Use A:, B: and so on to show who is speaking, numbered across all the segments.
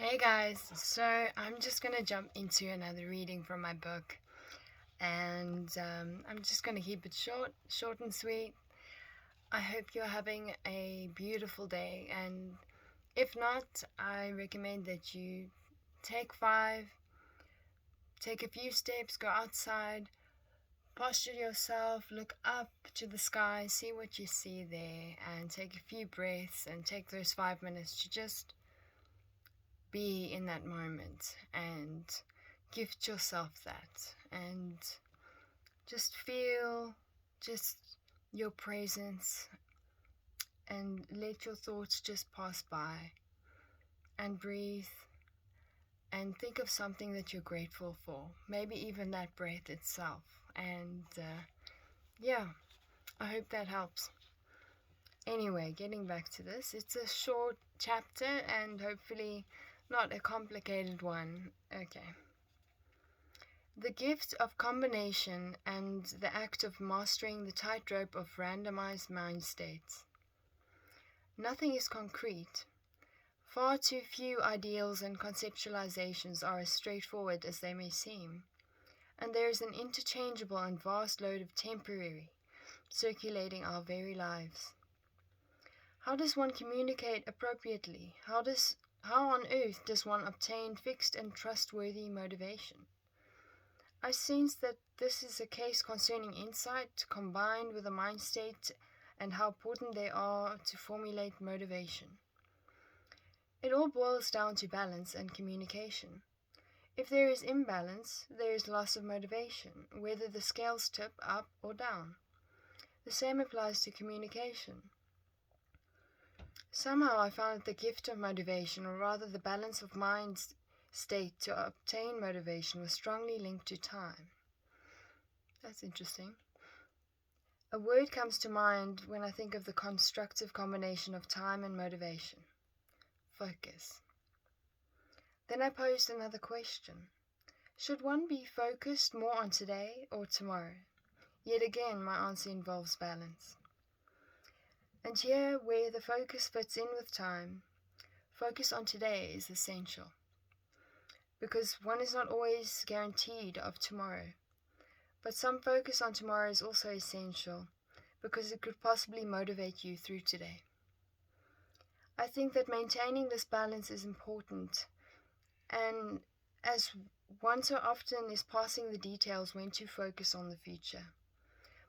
A: Hey guys, so I'm just gonna jump into another reading from my book, and I'm just gonna keep it short and sweet. I hope you're having a beautiful day, and if not, I recommend that you take take a few steps, go outside, posture yourself, look up to the sky, see what you see there, and take a few breaths, and take those 5 minutes to just be in that moment and gift yourself that and just feel just your presence and let your thoughts just pass by and breathe and think of something that you're grateful for, maybe even that breath itself. And yeah, I hope that helps. Anyway, getting back to this, it's a short chapter and hopefully not a complicated one. Okay. The gift of combination and the act of mastering the tightrope of randomized mind states. Nothing is concrete. Far too few ideals and conceptualizations are as straightforward as they may seem, and there is an interchangeable and vast load of temporary circulating our very lives. How does one communicate appropriately? How on earth does one obtain fixed and trustworthy motivation? I sense that this is a case concerning insight combined with a mind state and how important they are to formulate motivation. It all boils down to balance and communication. If there is imbalance, there is loss of motivation, whether the scales tip up or down. The same applies to communication. Somehow I found that the gift of motivation, or rather the balance of mind state to obtain motivation, was strongly linked to time. That's interesting. A word comes to mind when I think of the constructive combination of time and motivation: focus. Then I posed another question. Should one be focused more on today or tomorrow? Yet again, my answer involves balance. And here, where the focus fits in with time, focus on today is essential, because one is not always guaranteed of tomorrow. But some focus on tomorrow is also essential, because it could possibly motivate you through today. I think that maintaining this balance is important, and as one so often is passing the details when to focus on the future.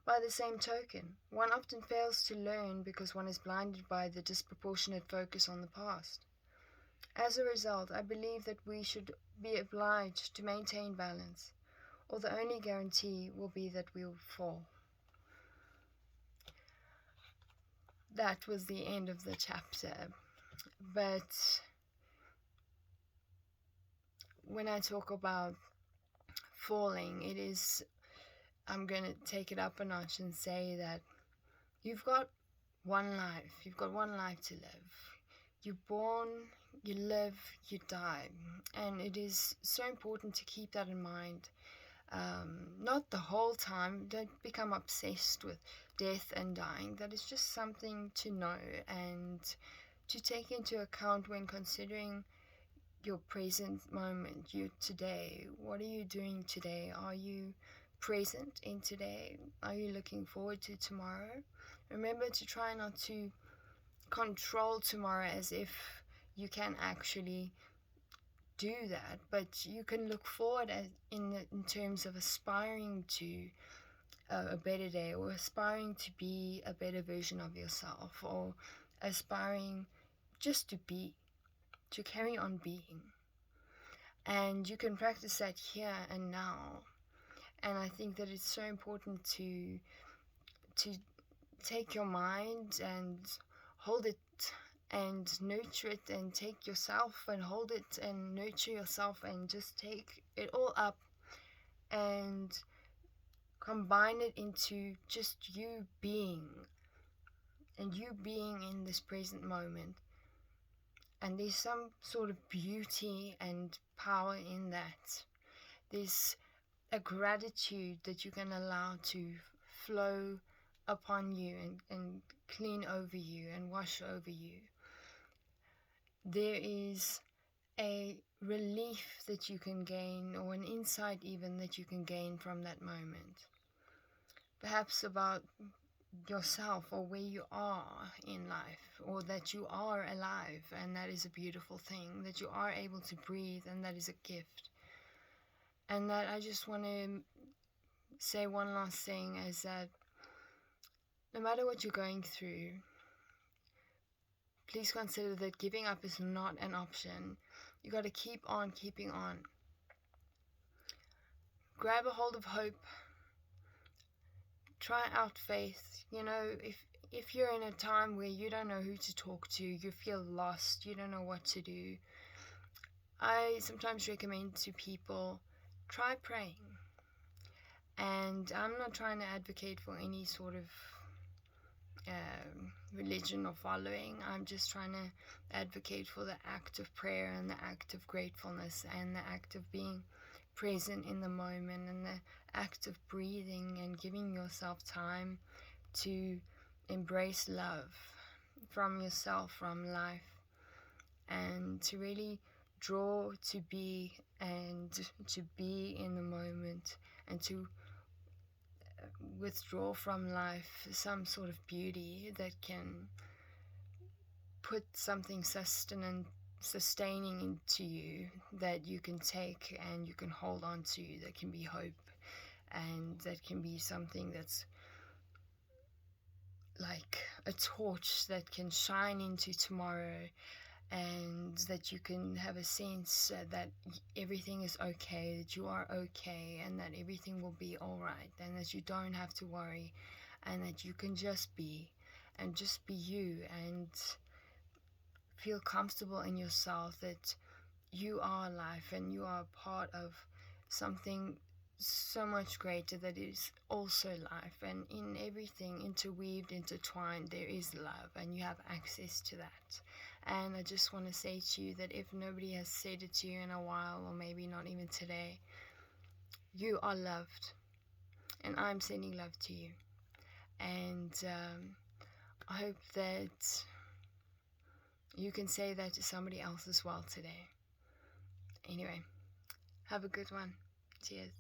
A: By the same token, one often fails to learn because one is blinded by the disproportionate focus on the past. As a result, I believe that we should be obliged to maintain balance, or the only guarantee will be that we will fall. That was the end of the chapter. But when I talk about falling, I'm going to take it up a notch and say that you've got one life to live. You're born, you live, you die. And it is so important to keep that in mind. Not the whole time. Don't become obsessed with death and dying. That is just something to know and to take into account when considering your present moment, you today. What are you doing today? Are you present in today? Are you looking forward to tomorrow? Remember to try not to control tomorrow as if you can actually do that, but you can look forward in terms of aspiring to a better day, or aspiring to be a better version of yourself, or aspiring just to carry on being. And you can practice that here and now. And I think that it's so important to take your mind and hold it and nurture it, and take yourself and hold it and nurture yourself, and just take it all up and combine it into just you being, and you being in this present moment. And there's some sort of beauty and power in that. There's a gratitude that you can allow to flow upon you and clean over you and wash over you. There is a relief that you can gain, or an insight even that you can gain from that moment. Perhaps about yourself, or where you are in life, or that you are alive, and that is a beautiful thing, that you are able to breathe, and that is a gift. And that I just want to say one last thing, is that no matter what you're going through, please consider that giving up is not an option. You got to keep on keeping on. Grab a hold of hope. Try out faith. You know, if you're in a time where you don't know who to talk to, you feel lost, you don't know what to do, I sometimes recommend to people, try praying. And I'm not trying to advocate for any sort of religion or following. I'm just trying to advocate for the act of prayer, and the act of gratefulness, and the act of being present in the moment, and the act of breathing and giving yourself time to embrace love from yourself, from life, and to really draw to be, and to be in the moment, and to withdraw from life some sort of beauty that can put something sustaining into you, that you can take and you can hold on to, that can be hope, and that can be something that's like a torch that can shine into tomorrow, and that you can have a sense that everything is okay, that you are okay, and that everything will be all right, and that you don't have to worry, and that you can just be, and just be you, and feel comfortable in yourself, that you are life, and you are part of something so much greater that is also life, and in everything interweaved, intertwined, there is love, and you have access to that. And I just want to say to you that if nobody has said it to you in a while, or maybe not even today, you are loved, and I'm sending love to you. And I hope that you can say that to somebody else as well today. Anyway, have a good one. Cheers.